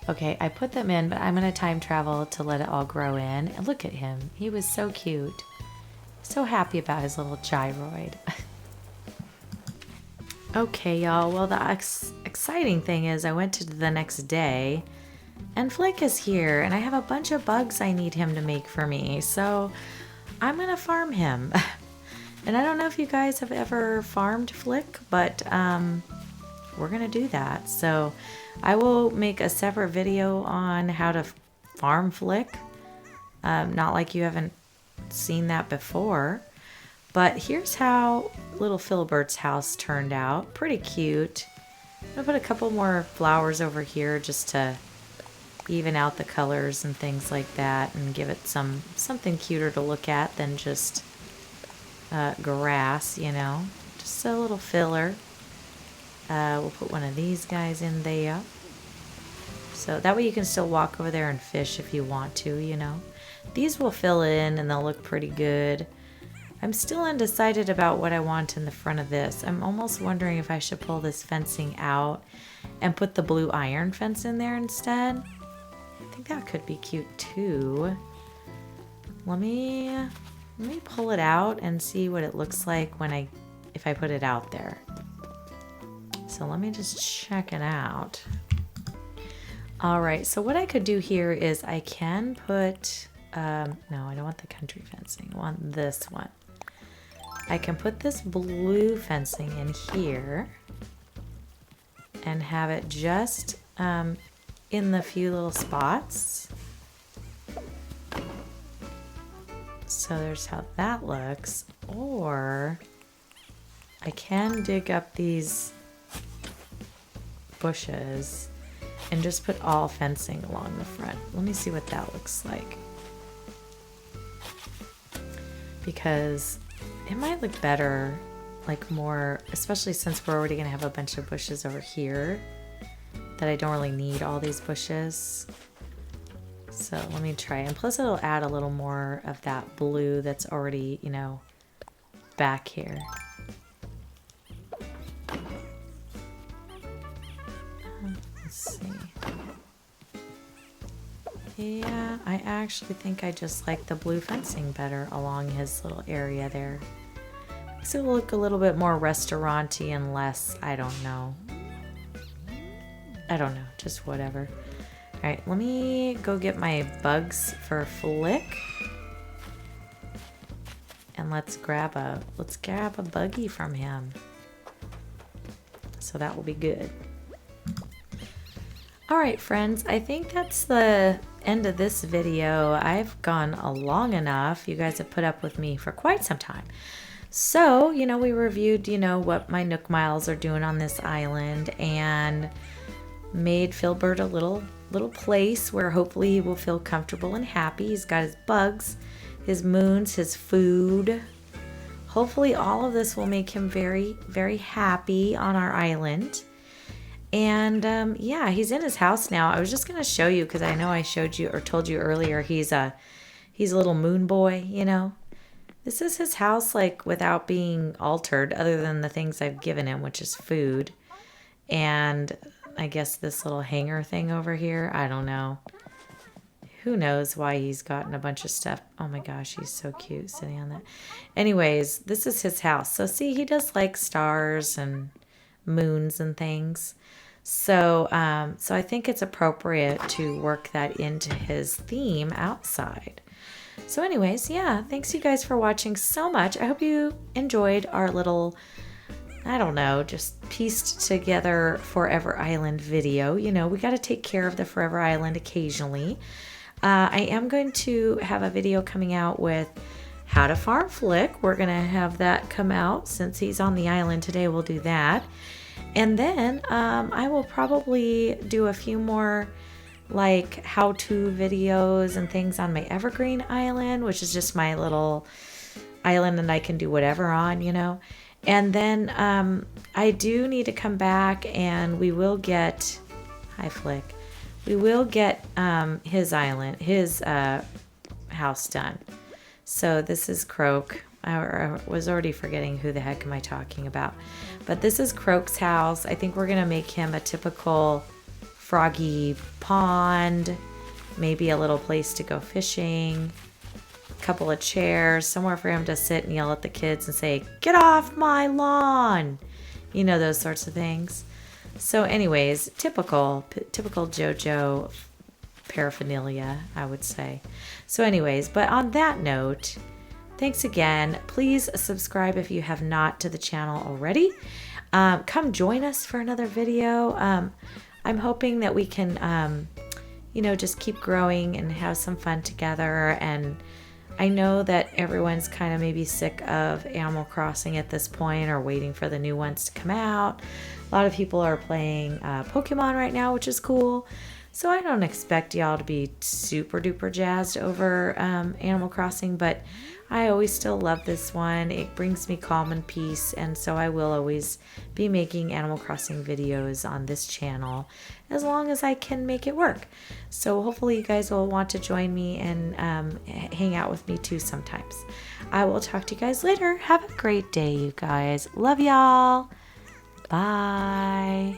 Okay, I put them in, but I'm going to time travel to let it all grow in. And look at him. He was so cute. So happy about his little gyroid. Okay, y'all. Well, the exciting thing is I went to the next day and Flick is here and I have a bunch of bugs I need him to make for me. So I'm going to farm him. And I don't know if you guys have ever farmed Flick, but we're going to do that. So I will make a separate video on how to farm Flick. Not like you haven't seen that before. But here's how little Filbert's house turned out. Pretty cute. I'm going to put a couple more flowers over here just to even out the colors and things like that and give it something cuter to look at than just grass, you know, just a little filler. We'll put one of these guys in there. So that way you can still walk over there and fish if you want to, you know. These will fill in and they'll look pretty good. I'm still undecided about what I want in the front of this. I'm almost wondering if I should pull this fencing out and put the blue iron fence in there instead. I think that could be cute too. Let me pull it out and see what it looks like if I put it out there. So let me just check it out. All right, so what I could do here is I can put, no, I don't want the country fencing. I want this one. I can put this blue fencing in here and have it just in the few little spots. So there's how that looks. Or I can dig up these bushes and just put all fencing along the front. Let me see what that looks like. Because it might look better, like more, especially since we're already gonna have a bunch of bushes over here that I don't really need all these bushes. So let me try. And plus it'll add a little more of that blue that's already, you know, back here. Let's see. Yeah, I actually think I just like the blue fencing better along his little area there. Makes it look a little bit more restaurant-y and less, I don't know. Just whatever. All right, let me go get my bugs for Flick. And let's grab a buggy from him. So that will be good. All right, friends, I think that's the end of this video. I've gone long enough. You guys have put up with me for quite some time. So, you know, we reviewed, you know, what my Nook Miles are doing on this island and made Filbert a little place where hopefully he will feel comfortable and happy. He's got his bugs, his moons, his food. Hopefully all of this will make him very, very happy on our island. And yeah, he's in his house now. I was just going to show you because I know I showed you or told you earlier he's a little moon boy, you know. This is his house, like, without being altered, other than the things I've given him, which is food. And I guess this little hanger thing over here. I don't know. Who knows why he's gotten a bunch of stuff. Oh my gosh, he's so cute sitting on that. Anyways, this is his house. So see, he does like stars and moons and things. So, so I think it's appropriate to work that into his theme outside. So anyways, yeah, thanks you guys for watching so much. I hope you enjoyed our little, I don't know, just pieced together Forever Island video. You know, we got to take care of the Forever Island occasionally. I am going to have a video coming out with how to farm Flick. We're going to have that come out since he's on the island today. We'll do that. And then I will probably do a few more like how-to videos and things on my Evergreen Island, which is just my little island and I can do whatever on, you know. And then I do need to come back and we will get, hi Flick, we will get his island, his house done. So this is Croak. I was already forgetting who the heck am I talking about. But this is Croak's house. I think we're going to make him a typical froggy pond, maybe a little place to go fishing, a couple of chairs, somewhere for him to sit and yell at the kids and say, "Get off my lawn!" You know, those sorts of things. So anyways, typical JoJo paraphernalia, I would say. So anyways, but on that note, thanks again. Please subscribe if you have not to the channel already. Come join us for another video. I'm hoping that we can, you know, just keep growing and have some fun together. And I know that everyone's kind of maybe sick of Animal Crossing at this point or waiting for the new ones to come out. A lot of people are playing Pokemon right now, which is cool. So I don't expect y'all to be super duper jazzed over Animal Crossing, but I always still love this one. It brings me calm and peace, and so I will always be making Animal Crossing videos on this channel as long as I can make it work. So hopefully you guys will want to join me and hang out with me too sometimes. I will talk to you guys later. Have a great day, you guys. Love y'all. Bye.